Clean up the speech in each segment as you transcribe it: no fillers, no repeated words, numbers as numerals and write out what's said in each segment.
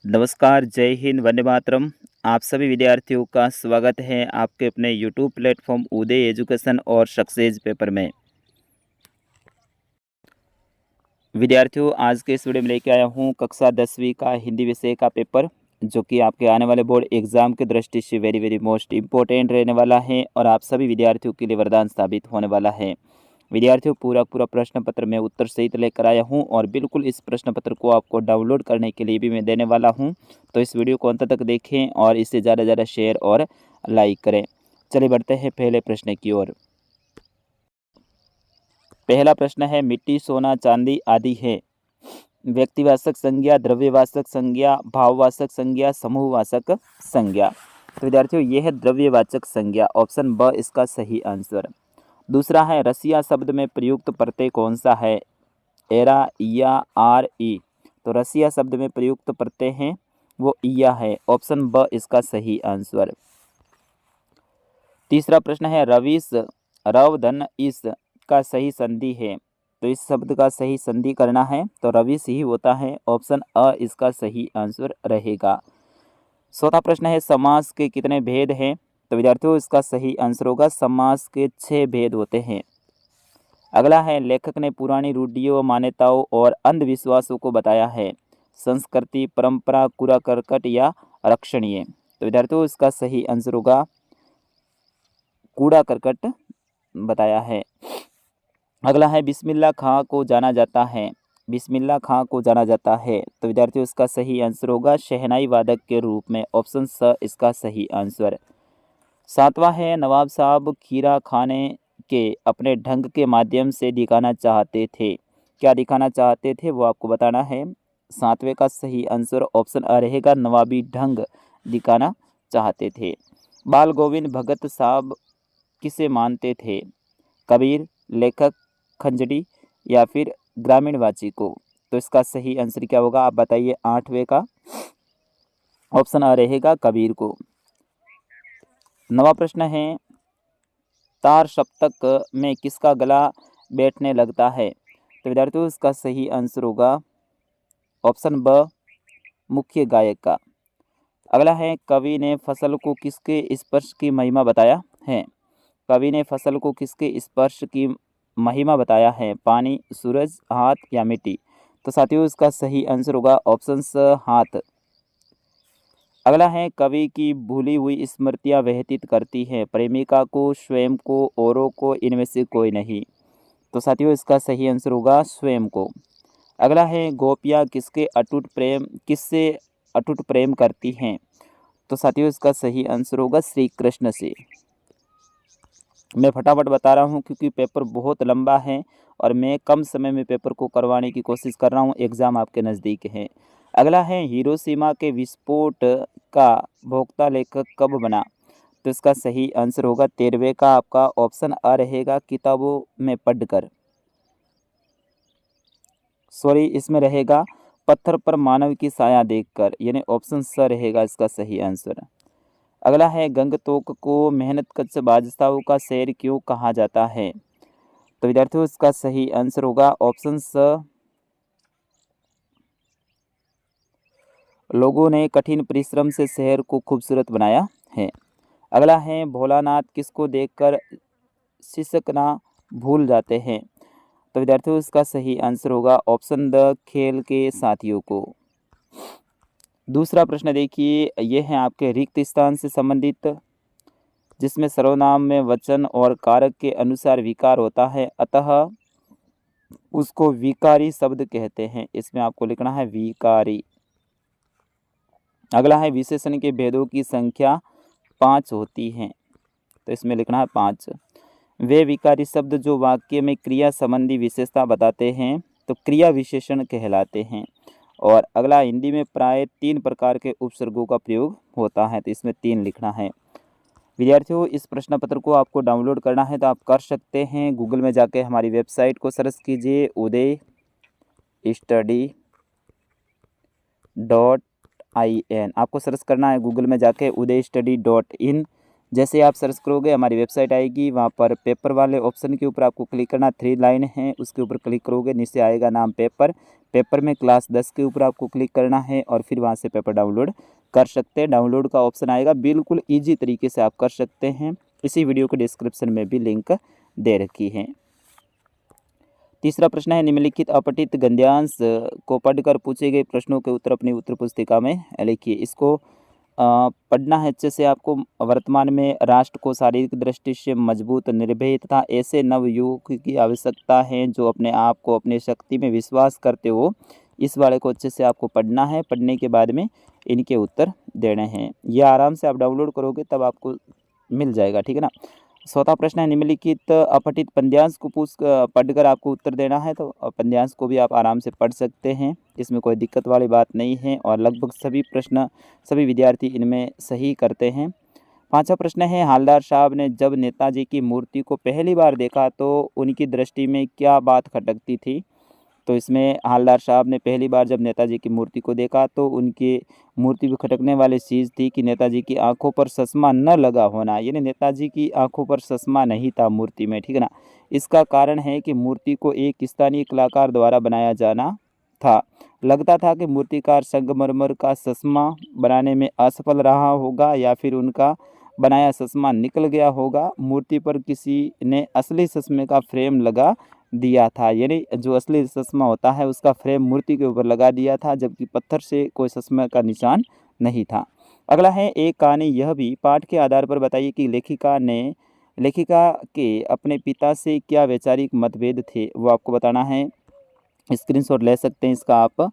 नमस्कार, जय हिंद, वंदे मातरम। आप सभी विद्यार्थियों का स्वागत है आपके अपने यूट्यूब प्लेटफॉर्म उदय एजुकेशन और सक्सेस पेपर में। विद्यार्थियों, आज के इस वीडियो में लेके आया हूँ कक्षा 10वीं का हिंदी विषय का पेपर, जो कि आपके आने वाले बोर्ड एग्जाम की दृष्टि से वेरी मोस्ट इम्पोर्टेंट रहने वाला है और आप सभी विद्यार्थियों के लिए वरदान साबित होने वाला है। विद्यार्थियों, पूरा प्रश्न पत्र में उत्तर सहित लेकर आया हूं और बिल्कुल इस प्रश्न पत्र को आपको डाउनलोड करने के लिए भी मैं देने वाला हूं। तो इस वीडियो को अंत तक देखें और इसे ज़्यादा शेयर और लाइक करें। चलिए बढ़ते हैं पहले प्रश्न की ओर। पहला प्रश्न है, मिट्टी, सोना, चांदी आदि है। व्यक्तिवाचक संज्ञा, द्रव्यवाचक संज्ञा, भाववाचक संज्ञा, समूहवाचक संज्ञा। तो विद्यार्थियों, यह है द्रव्यवाचक संज्ञा। ऑप्शन ब इसका सही आंसर। दूसरा है, रसिया शब्द में प्रयुक्त प्रत्यय कौन सा है? एरा, या, आर, ई। तो रसिया शब्द में प्रयुक्त प्रत्यय है वो इया है। ऑप्शन ब इसका सही आंसर। तीसरा प्रश्न है, रविश, रव धन इस का सही संधि है। तो इस शब्द का सही संधि करना है तो रविश ही होता है। ऑप्शन अ इसका सही आंसर रहेगा। चौथा प्रश्न है, समास के कितने भेद हैं? तो विद्यार्थियों, इसका सही आंसर होगा समास के 6 भेद होते हैं। अगला है, लेखक ने पुरानी रूढ़ियों, मान्यताओं और अंधविश्वासों को बताया है। संस्कृति, परंपरा, कूड़ा करकट या रक्षणीय। तो विद्यार्थियों, इसका सही आंसर होगा कूड़ा करकट बताया है। अगला है, बिस्मिल्लाह खां को जाना जाता है। बिस्मिल्लाह खां को जाना जाता है। तो विद्यार्थियों, इसका सही आंसर होगा शहनाई वादक के रूप में। ऑप्शन स इसका सही आंसर। सातवां है, नवाब साहब खीरा खाने के अपने ढंग के माध्यम से दिखाना चाहते थे। क्या दिखाना चाहते थे वो आपको बताना है। सातवें का सही आंसर ऑप्शन अ रहेगा, नवाबी ढंग दिखाना चाहते थे। बाल गोविंद भगत साहब किसे मानते थे? कबीर, लेखक, खंजड़ी या फिर ग्रामीणवाची को? तो इसका सही आंसर क्या होगा आप बताइए। आठवें का ऑप्शन अ रहेगा, कबीर को। नवा प्रश्न है, तार सप्तक में किसका गला बैठने लगता है? तो विद्यार्थियों, इसका सही आंसर होगा ऑप्शन ब, मुख्य गायक का। अगला है, कवि ने फसल को किसके स्पर्श की महिमा बताया है? कवि ने फसल को किसके स्पर्श की महिमा बताया है? पानी, सूरज, हाथ या मिट्टी? तो साथियों, इसका सही आंसर होगा ऑप्शन स, हाथ। अगला है, कवि की भूली हुई स्मृतियां व्यतीत करती हैं प्रेमिका को, स्वयं को, औरों को, इनमें से कोई नहीं। तो साथियों, इसका सही आंसर होगा स्वयं को। अगला है, गोपियां किससे अटूट प्रेम करती हैं? तो साथियों, इसका सही आंसर होगा श्री कृष्ण से। मैं फटाफट बता रहा हूं क्योंकि पेपर बहुत लंबा है और मैं कम समय में पेपर को करवाने की कोशिश कर रहा हूं, एग्ज़ाम आपके नज़दीक है। अगला है, हिरोशिमा के विस्फोट का भोक्ता लेखक कब बना? तो इसका सही आंसर होगा 13वें का आपका ऑप्शन अ रहेगा, किताबों में पढ़कर। सॉरी, इसमें रहेगा पत्थर पर मानव की साया देखकर, यानी ऑप्शन स रहेगा इसका सही आंसर। अगला है, गंगटोक को मेहनतकश बादशाहों का शहर क्यों कहा जाता है? तो विद्यार्थियों, इसका सही आंसर होगा ऑप्शन स, लोगों ने कठिन परिश्रम से शहर को खूबसूरत बनाया है। अगला है, भोलानाथ किसको देखकर सिसकना भूल जाते हैं? तो विद्यार्थियों, इसका सही आंसर होगा ऑप्शन द, खेल के साथियों को। दूसरा प्रश्न देखिए, यह है आपके रिक्त स्थान से संबंधित, जिसमें सर्वनाम में वचन और कारक के अनुसार विकार होता है, अतः उसको विकारी शब्द कहते हैं। इसमें आपको लिखना है विकारी। अगला है, विशेषण के भेदों की संख्या 5 होती है। तो इसमें लिखना है 5। वे विकारी शब्द जो वाक्य में क्रिया संबंधी विशेषता बताते हैं तो क्रिया विशेषण कहलाते हैं। और अगला, हिंदी में प्राय 3 प्रकार के उपसर्गों का प्रयोग होता है। तो इसमें 3 लिखना है। विद्यार्थियों, इस प्रश्न पत्र को आपको डाउनलोड करना है तो आप कर सकते हैं। गूगल में जाके हमारी वेबसाइट को सर्च कीजिए, uday-study.in। आपको सर्च करना है गूगल में जाके uday-study.in। जैसे आप सर्च करोगे हमारी वेबसाइट आएगी, वहाँ पर पेपर वाले ऑप्शन के ऊपर आपको क्लिक करना, 3 लाइन है उसके ऊपर क्लिक करोगे, नीचे आएगा नाम पेपर। पेपर में क्लास 10 के ऊपर आपको क्लिक करना है और फिर वहाँ से पेपर डाउनलोड कर सकते हैं। डाउनलोड का ऑप्शन आएगा, बिल्कुल ईजी तरीके से आप कर सकते हैं। इसी वीडियो के डिस्क्रिप्शन में भी लिंक दे रखी है। तीसरा प्रश्न है, निम्नलिखित अपठित गद्यांश को पढ़कर पूछे गए प्रश्नों के उत्तर अपनी उत्तर पुस्तिका में लिखिए। इसको पढ़ना है अच्छे से आपको। वर्तमान में राष्ट्र को शारीरिक दृष्टि से मजबूत, निर्भय तथा ऐसे नवयुवक की आवश्यकता है जो अपने आप को अपनी शक्ति में विश्वास करते हो। इस वाले को अच्छे से आपको पढ़ना है। पढ़ने के बाद में इनके उत्तर देने हैं। ये आराम से आप डाउनलोड करोगे तब आपको मिल जाएगा, ठीक है ना। चौथा प्रश्न है, निम्नलिखित अपठित पद्यांश को पढ़कर आपको उत्तर देना है। तो पद्यांश को भी आप आराम से पढ़ सकते हैं, इसमें कोई दिक्कत वाली बात नहीं है और लगभग सभी प्रश्न सभी विद्यार्थी इनमें सही करते हैं। पांचवा प्रश्न है, हालदार साहब ने जब नेताजी की मूर्ति को पहली बार देखा तो उनकी दृष्टि में क्या बात खटकती थी। तो इसमें हालदार साहब ने पहली बार जब नेताजी की मूर्ति को देखा तो उनकी मूर्ति पर खटकने वाली चीज़ थी कि नेताजी की आंखों पर चश्मा न लगा होना, यानी नेताजी की आंखों पर चश्मा नहीं था मूर्ति में, ठीक है ना। इसका कारण है कि मूर्ति को एक स्थानीय कलाकार द्वारा बनाया जाना था। लगता था कि मूर्तिकार संगमरमर का चश्मा बनाने में असफल रहा होगा या फिर उनका बनाया चश्मा निकल गया होगा। मूर्ति पर किसी ने असली चश्मे का फ्रेम लगा दिया था, यानी जो असली चश्मा होता है उसका फ्रेम मूर्ति के ऊपर लगा दिया था, जबकि पत्थर से कोई चश्मे का निशान नहीं था। अगला है, एक कहानी यह भी पाठ के आधार पर बताइए कि लेखिका के अपने पिता से क्या वैचारिक मतभेद थे, वो आपको बताना है। स्क्रीनशॉट ले सकते हैं इसका आप।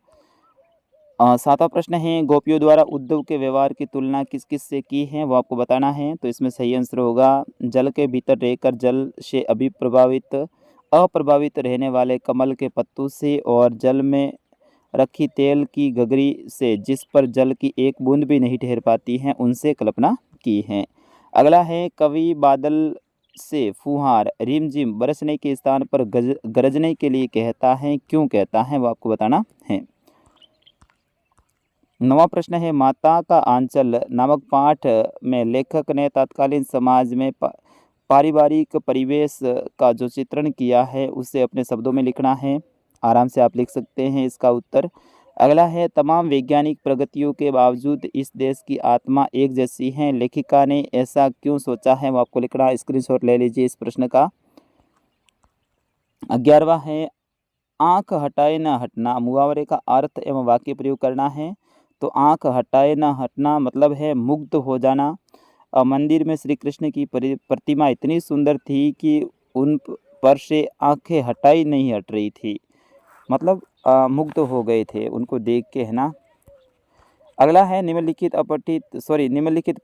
सातवां प्रश्न है, गोपियों द्वारा उद्धव के व्यवहार की तुलना किस किस से की है, वो आपको बताना है। तो इसमें सही आंसर होगा, जल के भीतर रहकर जल से अप्रभावित रहने वाले कमल के पत्तों से और जल में रखी तेल की गगरी से जिस पर जल की एक बूंद भी नहीं ठहर पाती है, उनसे कल्पना की है। अगला है, कवि बादल से फुहार रिमझिम बरसने के स्थान पर गरजने के लिए कहता है, क्यों कहता है, वो आपको बताना है। नवा प्रश्न है, माता का आंचल नामक पाठ में लेखक ने तत्कालीन समाज में पारिवारिक परिवेश का जो चित्रण किया है उसे अपने शब्दों में लिखना है। आराम से आप लिख सकते हैं इसका उत्तर। अगला है, तमाम वैज्ञानिक प्रगतियों के बावजूद इस देश की आत्मा एक जैसी है, लेखिका ने ऐसा क्यों सोचा है, वो आपको लिखना है। स्क्रीनशॉट ले लीजिए इस प्रश्न का। 11वां है, आंख हटाए न हटना मुहावरे का अर्थ एवं वाक्य प्रयोग करना है। तो आंख हटाए न हटना मतलब है मुग्ध हो जाना। मंदिर में श्री कृष्ण की प्रतिमा इतनी सुंदर थी कि उन पर से आंखें हटाई नहीं हट रही थी, मतलब मुग्ध हो गए थे उनको देख के, है ना। अगला है, निम्नलिखित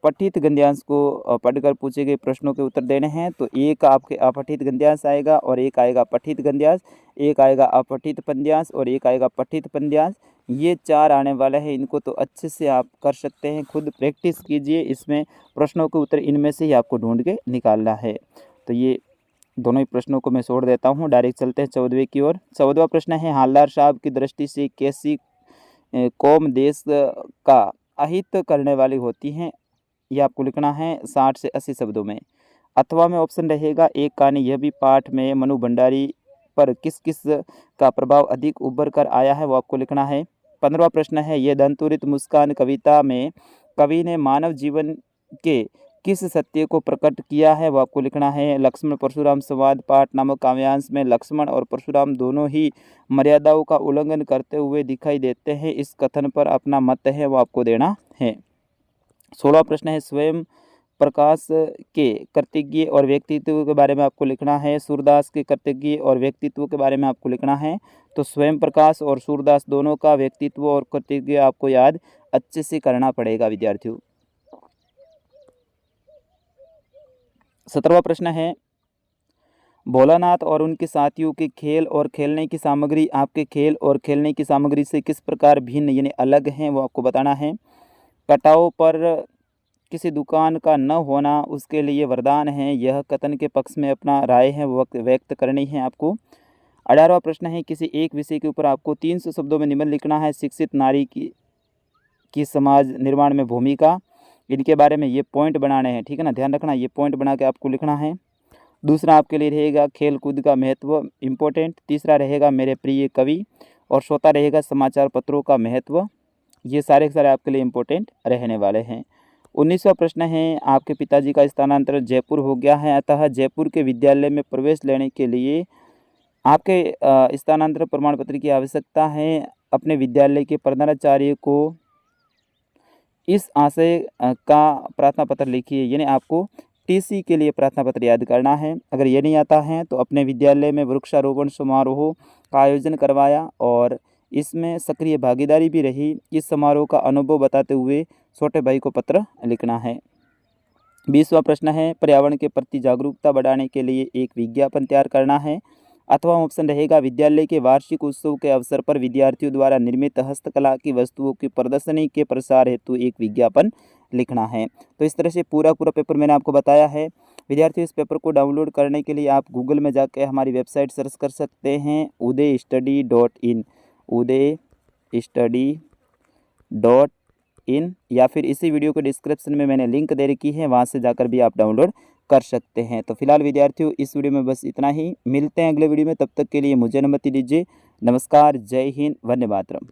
पठित गद्यांश को पढ़कर पूछे गए प्रश्नों के उत्तर देने हैं। तो एक आपके अपठित गद्यांश आएगा और एक आएगा पठित गद्यांश, एक आएगा अपठित पद्यांश और एक आएगा पठित पद्यांश। ये 4 आने वाले हैं। इनको तो अच्छे से आप कर सकते हैं, खुद प्रैक्टिस कीजिए। इसमें प्रश्नों के उत्तर इनमें से ही आपको ढूंढ के निकालना है। तो ये दोनों ही प्रश्नों को मैं छोड़ देता हूँ, डायरेक्ट चलते हैं 14वें की ओर। 14वां प्रश्न है, हालदार साहब की दृष्टि से कैसी कौम देश का अहित करने वाली होती हैं, यह आपको लिखना है 60 से 80 शब्दों में। अथवा में ऑप्शन रहेगा, एक कहानी यह भी पाठ में मनु भंडारी पर किस किस का प्रभाव अधिक उभर कर आया है, वो आपको लिखना है। 15वां प्रश्न है, यह दंतुरित मुस्कान कविता में कवि ने मानव जीवन के किस सत्य को प्रकट किया है, वो आपको लिखना है। लक्ष्मण परशुराम संवाद पाठ नामक काव्यांश में लक्ष्मण और परशुराम दोनों ही मर्यादाओं का उल्लंघन करते हुए दिखाई देते हैं, इस कथन पर अपना मत है, वो आपको देना है। 16वां प्रश्न है, स्वयं प्रकाश के कर्तव्य और व्यक्तित्व के बारे में आपको लिखना है। सूरदास के कर्तव्य और व्यक्तित्व के बारे में आपको लिखना है। तो स्वयं प्रकाश और सूरदास दोनों का व्यक्तित्व और कर्तव्य आपको याद अच्छे से करना पड़ेगा विद्यार्थियों। 17वां प्रश्न है, भोलानाथ और उनके साथियों के खेल और खेलने की सामग्री आपके खेल और खेलने की सामग्री से किस प्रकार भिन्न यानी अलग हैं, वो आपको बताना है। कटाव पर किसी दुकान का न होना उसके लिए वरदान है, यह कथन के पक्ष में अपना राय है वो व्यक्त करनी है आपको। 18वां प्रश्न है, किसी एक विषय के ऊपर आपको 300 शब्दों में निबंध लिखना है। शिक्षित नारी की समाज निर्माण में भूमिका, इनके बारे में ये पॉइंट बनाने हैं, ठीक है ना, ध्यान रखना, ये पॉइंट बना के आपको लिखना है। दूसरा आपके लिए रहेगा खेल कूद का महत्व, इम्पोर्टेंट। तीसरा रहेगा मेरे प्रिय कवि और चौथा रहेगा समाचार पत्रों का महत्व। ये सारे के सारे आपके लिए इम्पोर्टेंट रहने वाले हैं। 19वां प्रश्न है, आपके पिताजी का स्थानांतरण जयपुर हो गया है, अतः जयपुर के विद्यालय में प्रवेश लेने के लिए आपके स्थानांतरण प्रमाण पत्र की आवश्यकता है। अपने विद्यालय के प्रधानाचार्य को इस आशय का प्रार्थना पत्र लिखिए, यानी आपको टीसी के लिए प्रार्थना पत्र याद करना है। अगर ये नहीं आता है तो अपने विद्यालय में वृक्षारोपण समारोह का आयोजन करवाया और इसमें सक्रिय भागीदारी भी रही। इस समारोह का अनुभव बताते हुए छोटे भाई को पत्र लिखना है। 20वां प्रश्न है, पर्यावरण के प्रति जागरूकता बढ़ाने के लिए एक विज्ञापन तैयार करना है। अथवा ऑप्शन रहेगा, विद्यालय के वार्षिक उत्सव के अवसर पर विद्यार्थियों द्वारा निर्मित हस्तकला की वस्तुओं की प्रदर्शनी के प्रसार हेतु एक विज्ञापन लिखना है। तो इस तरह से पूरा पेपर मैंने आपको बताया है। विद्यार्थियों, इस पेपर को डाउनलोड करने के लिए आप गूगल में जाकर हमारी वेबसाइट सर्च कर सकते हैं uday-study.in, uday-study.in, या फिर इसी वीडियो के डिस्क्रिप्शन में मैंने लिंक दे रखी है, वहाँ से जाकर भी आप डाउनलोड कर सकते हैं। तो फिलहाल विद्यार्थियों, इस वीडियो में बस इतना ही। मिलते हैं अगले वीडियो में, तब तक के लिए मुझे अनुमति दीजिए। नमस्कार, जय हिंद, वंदे मातरम।